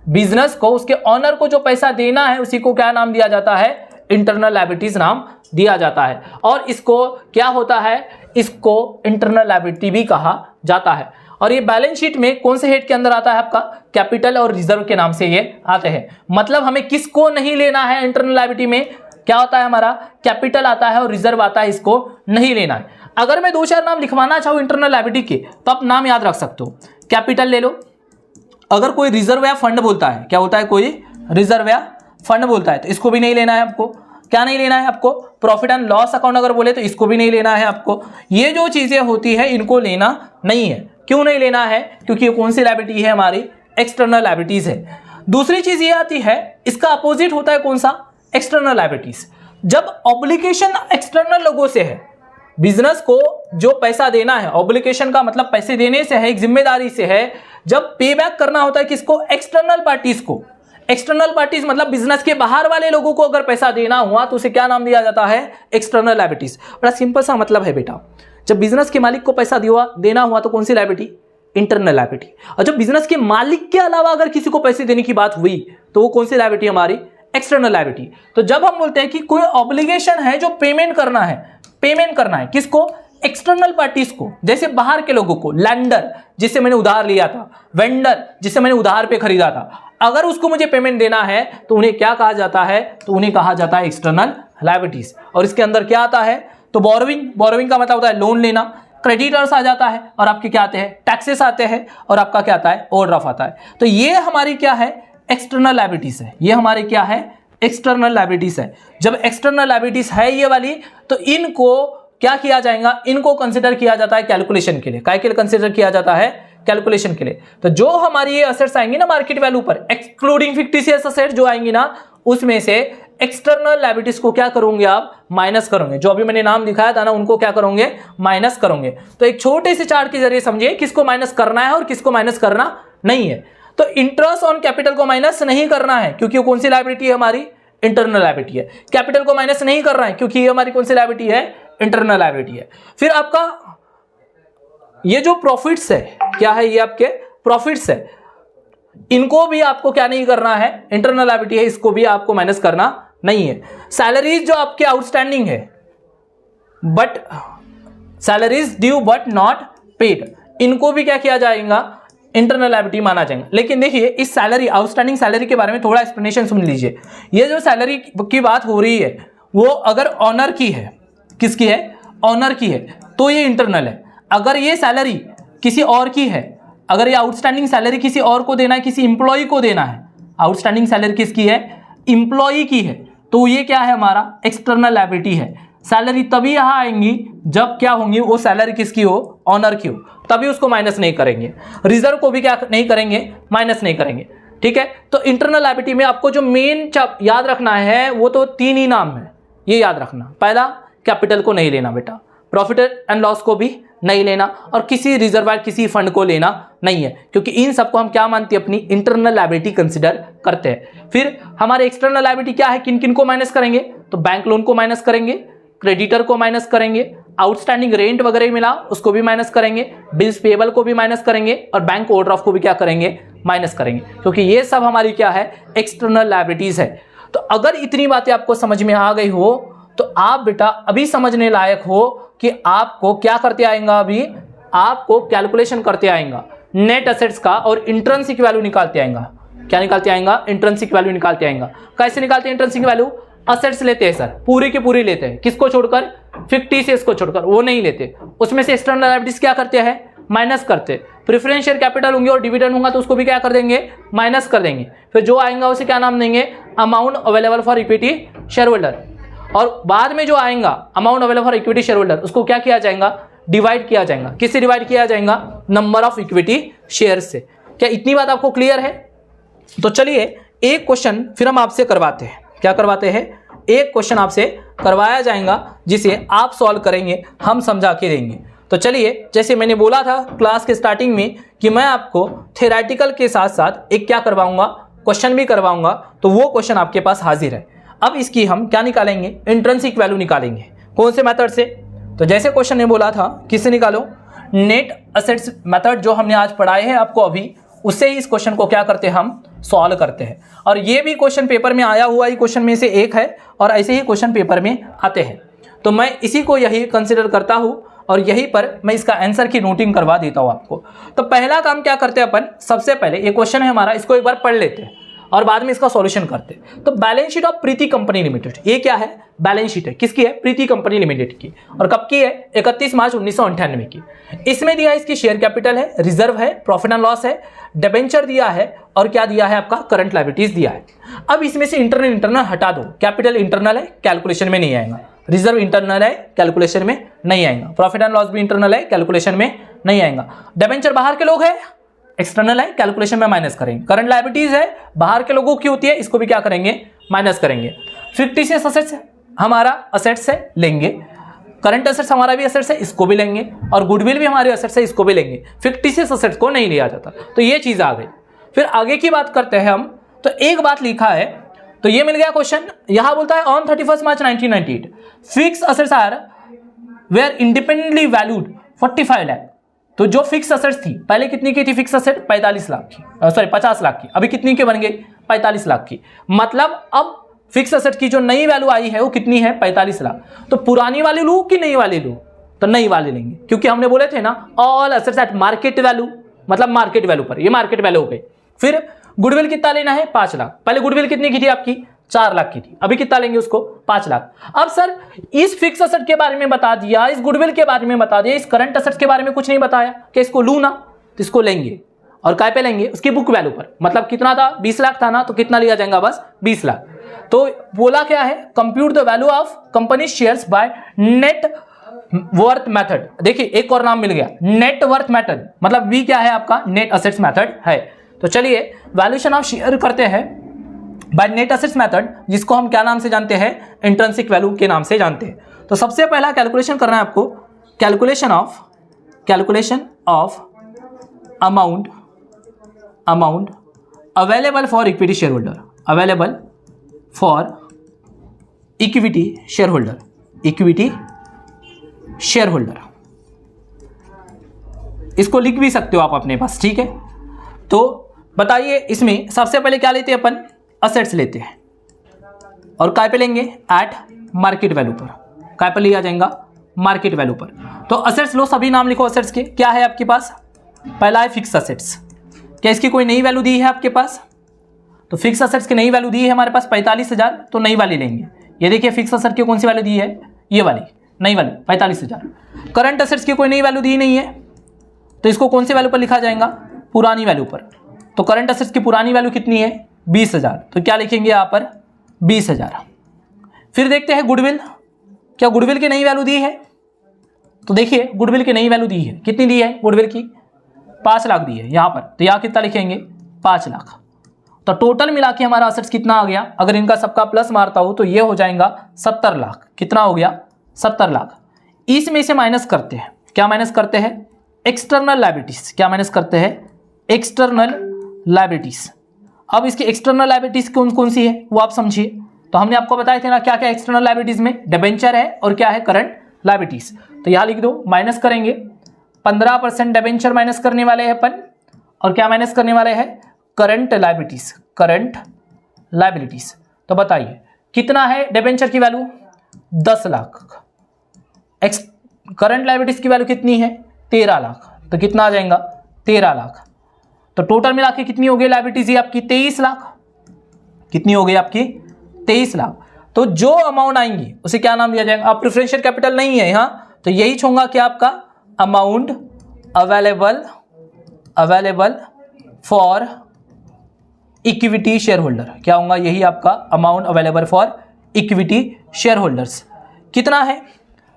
बिजनेस को उसके ऑनर को जो पैसा देना है, उसी को क्या नाम दिया जाता है? इंटरनल लायबिलिटीज नाम दिया जाता है। और इसको क्या होता है? इसको इंटरनल लायबिलिटी भी कहा जाता है। और ये बैलेंस शीट में कौन से हेड के अंदर आता है? आपका कैपिटल और रिजर्व के नाम से ये आते हैं। मतलब हमें किसको नहीं लेना है? इंटरनल लायबिलिटी में क्या होता है हमारा? कैपिटल आता है और रिजर्व आता है, इसको नहीं लेना है। अगर मैं दो चार नाम लिखवाना चाहूँ इंटरनल लायबिलिटी के, तो आप नाम याद रख सकते हो। कैपिटल ले लो, अगर कोई रिजर्व या फंड बोलता है, क्या बोलता है? कोई रिजर्व या फंड बोलता है, तो इसको भी नहीं लेना है आपको। क्या नहीं लेना है आपको? प्रॉफिट एंड लॉस अकाउंट अगर बोले तो इसको भी नहीं लेना है आपको। ये जो चीजें होती है इनको लेना नहीं है। क्यों नहीं लेना है? क्योंकि ये कौन सी लायबिलिटी है? हमारी एक्सटर्नल लायबिलिटीज है। दूसरी चीज ये आती है, इसका अपोजिट होता है कौन सा? External liabilities. जब ऑब्लिगेशन एक्सटर्नल लोगों से है, बिजनेस को जो पैसा देना है, ऑब्लिगेशन का मतलब पैसे देने से है, एक जिम्मेदारी से है। जब पे बैक करना होता है किसको? एक्सटर्नल पार्टीज को। एक्सटर्नल पार्टीज मतलब बिजनेस के बाहर वाले लोगों को अगर पैसा देना हुआ तो उसे क्या नाम दिया जाता है? External liabilities. बड़ा सिंपल सा मतलब है बेटा। जब बिजनेस के मालिक को पैसा देना हुआ तो कौन सी लायबिलिटी? Internal liability. और जब बिजनेस के मालिक के अलावा अगर किसी को पैसे देने की बात हुई तो वो कौन सी लायबिलिटी? हमारी एक्सटर्नल लायबिलिटी। तो जब हम बोलते हैं कि कोई ऑब्लिगेशन है जो पेमेंट करना है किसको? एक्सटर्नल पार्टीज को, जैसे बाहर के लोगों को। लैंडर जिससे मैंने उधार लिया था, वेंडर जिससे मैंने उधार पे खरीदा था, अगर उसको मुझे पेमेंट देना है तो उन्हें क्या कहा जाता है? तो उन्हें कहा जाता है एक्सटर्नल लायबिलिटीज। और इसके अंदर क्या आता है? तो बोरोविंग का मतलब होता है लोन लेना। क्रेडिटर्स आ जाता है और आपके क्या आते हैं? टैक्सेस आते हैं और आपका क्या आता है? ओवरड्राफ्ट आता है। तो ये हमारी क्या है? एक्सटर्नल लायबिलिटीज है। ये हमारी क्या है? एक्सटर्नल लायबिलिटीज है। जब एक्सटर्नल लायबिलिटीज है ये वाली, तो इनको क्या किया जाएगा? इनको कंसिडर किया जाता है कैलकुलेशन के लिए। काय के लिए कंसिडर किया जाता है? कैलकुलेशन के लिए। तो जो हमारी ये असेट्स आएंगी ना मार्केट वैल्यू पर, एक्सक्लूडिंग फिक्टिशियस असेट जो आएंगी ना, उसमें से एक्सटर्नल लायबिलिटीज को क्या करोगे आप? माइनस करोगे। जो अभी मैंने नाम दिखाया था ना, उनको क्या करोगे? माइनस करोगे। तो एक छोटे से चार्ट के जरिए समझिए किसको माइनस करना है और किसको माइनस करना नहीं है। तो इंटरेस्ट ऑन कैपिटल को माइनस नहीं करना है, क्योंकि वो कौन सी लायबिलिटी है? हमारी इंटरनल लायबिलिटी है। कैपिटल को माइनस नहीं कर रहा है क्योंकि ये हमारी कौन सी लायबिलिटी है, इंटरनल लायबिलिटी है। फिर आपका ये जो प्रॉफिट्स है, क्या है, ये आपके प्रॉफिट्स है, इनको भी आपको क्या नहीं करना है, इंटरनल लायबिलिटी है, इसको भी आपको माइनस करना नहीं है। सैलरीज जो आपके आउटस्टैंडिंग है, but salaries due but not paid, इनको भी क्या किया जाएगा, इंटरनल लायबिलिटी माना जाएगा। लेकिन देखिए इस सैलरी, आउटस्टैंडिंग सैलरी के बारे में थोड़ा एक्सप्लेनेशन सुन लीजिए। ये जो सैलरी की बात हो रही है वो अगर ऑनर की है, किसकी है, ऑनर की है, तो ये इंटरनल है। अगर ये सैलरी किसी और की है, अगर ये आउटस्टैंडिंग सैलरी किसी और को देना है, किसी इंप्लॉय को देना है, आउटस्टैंडिंग सैलरी किसकी है, इंप्लॉय की है, तो ये क्या है, हमारा एक्सटर्नल लायबिलिटी है। सैलरी तभी यहां आएंगी जब क्या होंगी, वो सैलरी किसकी हो, ऑनर की हो, तभी उसको माइनस नहीं करेंगे। रिजर्व को भी क्या नहीं करेंगे, माइनस नहीं करेंगे। ठीक है, तो इंटरनल लायबिलिटी में आपको जो मेन याद रखना है वो तो 3 ही नाम है, ये याद रखना। पहला, कैपिटल को नहीं लेना बेटा, प्रॉफिट एंड लॉस को भी नहीं लेना, और किसी रिजर्व किसी फंड को लेना नहीं है, क्योंकि इन सबको हम क्या मानते हैं, अपनी इंटरनल लायबिलिटी कंसिडर करते हैं। फिर हमारे एक्सटर्नल लायबिलिटी क्या है, किन किन को माइनस करेंगे, तो बैंक लोन को माइनस करेंगे, क्रेडिटर को माइनस करेंगे, आउटस्टैंडिंग रेंट वगैरह मिला उसको भी माइनस करेंगे, बिल्स पेबल को भी माइनस करेंगे, और बैंक ओवरड्राफ्ट को भी क्या करेंगे, माइनस करेंगे, क्योंकि ये सब हमारी क्या है, एक्सटर्नल लायबिलिटीज है। तो अगर इतनी बातें आपको समझ में आ गई हो तो आप बेटा अभी समझने लायक हो कि आपको क्या करते आएगा, अभी आपको कैलकुलेशन करते आएगा नेट एसेट्स का, और इंट्रिंसिक वैल्यू निकालते आएगा। क्या निकालते आएगा, इंट्रिंसिक वैल्यू निकालते आएगा। कैसे निकालते हैं इंट्रिंसिक वैल्यू, असेट्स लेते हैं सर, पूरी की पूरी लेते हैं, किसको छोड़कर, फिक्टिशियस को छोड़कर, वो नहीं लेते। उसमें से एक्सटर्नल लायबिलिटीज क्या करते हैं, माइनस करते। प्रेफरेंस शेयर कैपिटल होंगे और डिविडेंड होगा तो उसको भी क्या कर देंगे, माइनस कर देंगे। फिर जो आएगा उसे क्या नाम देंगे, amount available for equity share holder, और बाद में जो आएगा amount available for equity share holder, उसको क्या किया जाएगा, डिवाइड किया जाएगा। किससे डिवाइड किया जाएगा, नंबर ऑफ इक्विटी शेयर से। क्या इतनी बात आपको क्लियर है? तो चलिए एक क्वेश्चन फिर हम आपसे करवाते हैं। क्या करवाते हैं, एक क्वेश्चन आपसे करवाया जाएगा जिसे आप सॉल्व करेंगे, हम समझा के देंगे। तो चलिए, जैसे मैंने बोला था क्लास के स्टार्टिंग में कि मैं आपको थ्योरेटिकल के साथ साथ एक क्या करवाऊंगा, क्वेश्चन भी करवाऊंगा, तो वो क्वेश्चन आपके पास हाजिर है। अब इसकी हम क्या निकालेंगे, इंट्रिंसिक वैल्यू निकालेंगे। कौन से मेथड से, तो जैसे क्वेश्चन ने बोला था किससे निकालो, नेट एसेट्स मेथड जो हमने आज पढ़ाए हैं आपको अभी, उससे ही इस क्वेश्चन को क्या करते हैं, हम सॉल्व करते हैं। और ये भी क्वेश्चन पेपर में आया हुआ ही क्वेश्चन में से एक है, और ऐसे ही क्वेश्चन पेपर में आते हैं। तो मैं इसी को यही कंसिडर करता हूँ और यहीं पर मैं इसका आंसर की नोटिंग करवा देता हूँ आपको। तो पहला काम क्या करते हैं अपन, सबसे पहले ये क्वेश्चन है हमारा, इसको एक बार पढ़ लेते हैं और बाद में इसका सॉल्यूशन करते हैं। तो balance sheet of Preeti company limited, ये क्या है, बैलेंस शीट है, किसकी है, प्रीति कंपनी लिमिटेड की, और कब की है, 31 मार्च 1998 की। इसमें दिया है इसकी शेयर कैपिटल है, रिजर्व है, प्रॉफिट एंड लॉस है, डिबेंचर दिया है, और क्या दिया है आपका, करंट लायबिलिटीज दिया है। अब इसमें से इंटरनल हटा दो, कैपिटल इंटरनल है, कैलकुलेशन में नहीं आएगा, रिजर्व इंटरनल है, कैलकुलेशन में नहीं आएगा, प्रॉफिट एंड लॉस भी इंटरनल है, कैलकुलेशन में नहीं आएगा, डिबेंचर बाहर के लोग है, एक्सटर्नल है, कैलकुलेशन में माइनस करेंगे, करंट लायबिलिटीज है, बाहर के लोगों की होती है, इसको भी क्या करेंगे, माइनस करेंगे। फिक्टिशियस असेट्स हमारा असेट्स है, लेंगे, करंट असेट्स हमारा भी असेट्स है, इसको भी लेंगे, और गुडविल भी हमारे असेट्स है, इसको भी लेंगे। फिक्टिशियस असेट्स को नहीं लिया जाता, तो ये चीज आ गई। फिर आगे की बात करते हैं हम, तो एक बात लिखा है, तो ये मिल गया क्वेश्चन, यहां बोलता है on 31 March 1998 fix assets are were independently valued 45 lakh. तो जो फिक्स असेट्स थी, पहले कितनी की थी फिक्स असेट, 45 लाख की, सॉरी 50 लाख की, अभी कितनी की बन गई, 45 लाख की। मतलब अब फिक्स असेट की जो नई वैल्यू आई है वो कितनी है, 45 लाख। तो पुरानी वाली लूं कि नई वाली लूं, तो नई वाली लेंगे, क्योंकि हमने बोले थे ना all assets at market value, मतलब मार्केट वैल्यू पर, ये मार्केट वैल्यू हो गई। फिर गुडविल कितना लेना है, 5 लाख। पहले गुडविल कितनी की थी आपकी, 4 लाख की थी, अभी कितना लेंगे उसको, 5 लाख। अब सर इस फिक्स असेट के बारे में बता दिया, इस गुडविल के बारे में बता दिया, इस करंट असेट्स के बारे में कुछ नहीं बताया कि इसको लू ना, तो इसको लेंगे, और काय पे लेंगे, उसकी बुक वैल्यू पर। मतलब कितना था, 20 लाख था ना, तो कितना लिया जाएगा, बस 20 लाख। तो बोला क्या है, compute the value of company shares by net worth method. देखिए एक और नाम मिल गया, नेट वर्थ मेथड, मतलब भी क्या है आपका, नेट असेट्स मेथड है। तो चलिए वैल्यूएशन ऑफ शेयर करते हैं बाय नेट असेट्स मेथड, जिसको हम क्या नाम से जानते हैं, इंट्रिंसिक वैल्यू के नाम से जानते हैं। तो सबसे पहला कैलकुलेशन करना है आपको, calculation of amount available for equity share holder, available for equity share holder, equity share holder, इसको लिख भी सकते हो आप अपने पास, ठीक है। तो बताइए इसमें सबसे पहले क्या लेते हैं अपन, असेट्स लेते हैं, और काय पे लेंगे, एट मार्केट वैल्यू पर, काय पर लिया जाएगा, मार्केट वैल्यू पर। तो असेट्स लो, सभी नाम लिखो असेट्स के। क्या है आपके पास, पहला है फिक्स असेट्स, क्या इसकी कोई नई वैल्यू दी है आपके पास, तो फिक्स असेट्स की नई वैल्यू दी है हमारे पास 45,000, तो नई वाली लेंगे। ये देखिए फिक्स असेट की कौन सी वैल्यू दी है, ये वाली नई वाली 45,000। करंट असेट्स की कोई नई वैल्यू दी नहीं है, तो इसको कौन सी वैल्यू पर लिखा जाएगा, पुरानी वैल्यू पर। तो करंट असेट्स की पुरानी वैल्यू कितनी है, 20,000, तो क्या लिखेंगे यहाँ पर, 20,000। फिर देखते हैं गुडविल, क्या गुडविल की नई वैल्यू दी है, तो देखिए गुडविल की नई वैल्यू दी है, कितनी दी है गुडविल की, 5 लाख दी है यहाँ पर, तो यहाँ कितना लिखेंगे, 5 लाख। तो टोटल मिला के हमारा असेट्स कितना आ गया, अगर इनका सबका प्लस मारता हूँ तो ये हो जाएगा 70 लाख। कितना हो गया, 70 लाख। इसमें से माइनस करते हैं, क्या माइनस करते हैं, एक्सटर्नल लायबिलिटीज, क्या माइनस करते हैं, एक्सटर्नल लायबिलिटीज। अब इसकी एक्सटर्नल लायबिलिटीज कौन कौन सी है वो आप समझिए। तो हमने आपको बताया थे ना क्या क्या एक्सटर्नल लायबिलिटीज में, डिबेंचर है और क्या है, करंट लायबिलिटीज। तो यहाँ लिख दो, माइनस करेंगे 15% डिबेंचर माइनस करने वाले हैं अपन, और क्या माइनस करने वाले हैं, करंट लायबिलिटीज, करंट लायबिलिटीज। तो बताइए कितना है डिबेंचर की वैल्यू, 10 लाख। करंट लायबिलिटीज की वैल्यू कितनी है, 13 लाख, तो कितना आ जाएगा, 13 लाख। तो टोटल मिला के कितनी हो गई लायबिलिटीज आपकी, 23 लाख। कितनी हो गई आपकी, 23 लाख। तो जो अमाउंट आएंगी उसे क्या नाम दिया जाएगा, अब प्रेफरेंशियल कैपिटल नहीं है यहाँ, तो यही होगा कि आपका amount available for equity share holder. क्या होगा, यही आपका amount available for equity share holders. कितना है,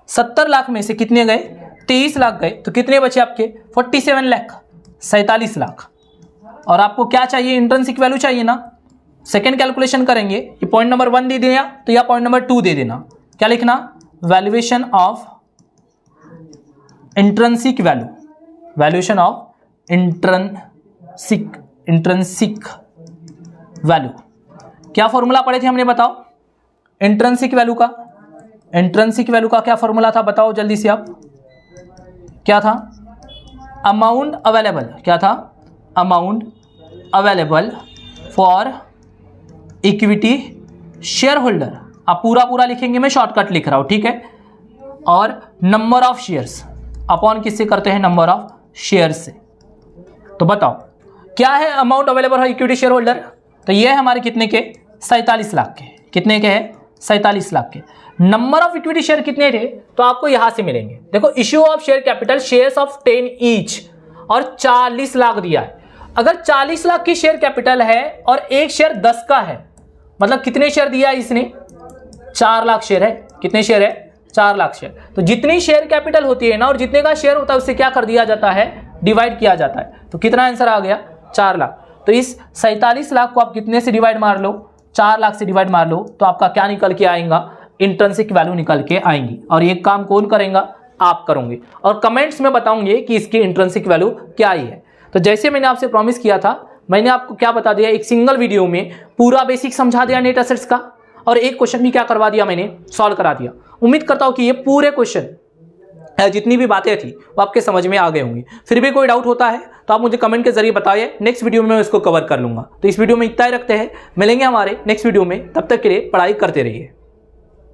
70 लाख में से कितने गए, 23 लाख गए, तो कितने बचे आपके, 47 लाख, 47 लाख। और आपको क्या चाहिए, इंट्रिंसिक वैल्यू चाहिए ना। सेकेंड कैलकुलेशन करेंगे, ये पॉइंट नंबर 1 दे देना, तो या पॉइंट नंबर 2 दे देना। क्या लिखना, valuation of intrinsic value, valuation of intrinsic value. क्या फॉर्मूला पढ़े थे हमने, बताओ, इंट्रिंसिक वैल्यू का, इंट्रिंसिक वैल्यू का क्या फॉर्मूला था, बताओ जल्दी से आप, क्या था, अमाउंट अवेलेबल, क्या था, amount available for equity share holder. आप पूरा पूरा लिखेंगे, मैं शॉर्टकट लिख रहा हूं, ठीक है। और नंबर ऑफ शेयर्स अपॉन किससे करते हैं, नंबर ऑफ शेयर्स से। तो बताओ क्या है amount available for equity share holder, तो ये है हमारे कितने के, 47 लाख के। कितने के हैं, 47 लाख के। नंबर ऑफ इक्विटी शेयर कितने थे, तो आपको यहां से मिलेंगे। देखो, issue of share capital, shares of 10 each, और 40 लाख दिया है। अगर 40 लाख की शेयर कैपिटल है और एक शेयर 10 का है, मतलब कितने शेयर दिया है इसने, 4 लाख शेयर है। कितने शेयर है, 4 लाख शेयर। तो जितनी शेयर कैपिटल होती है ना, और जितने का शेयर होता है उससे क्या कर दिया जाता है, डिवाइड किया जाता है। तो कितना आंसर आ गया, 4 लाख। तो इस 47 लाख को आप कितने से डिवाइड मार लो, 4 लाख से डिवाइड मार लो, तो आपका क्या निकल के आएगा, इंट्रिंसिक वैल्यू निकल के आएंगी। और ये काम कौन करेगा, आप करोगे, और कमेंट्स में बताओगे कि इसकी इंट्रिंसिक वैल्यू क्या आई है। तो जैसे मैंने आपसे प्रॉमिस किया था, मैंने आपको क्या बता दिया, एक सिंगल वीडियो में पूरा बेसिक समझा दिया नेट एसेट्स का, और एक क्वेश्चन भी क्या करवा दिया, मैंने सॉल्व करा दिया। उम्मीद करता हूं कि ये पूरे क्वेश्चन जितनी भी बातें थी वो आपके समझ में आ गए होंगी। फिर भी कोई डाउट होता है तो आप मुझे कमेंट के जरिए बताइए, नेक्स्ट वीडियो में मैं इसको कवर कर लूंगा। तो इस वीडियो में इतना ही रखते हैं, मिलेंगे हमारे नेक्स्ट वीडियो में, तब तक के लिए पढ़ाई करते रहिए।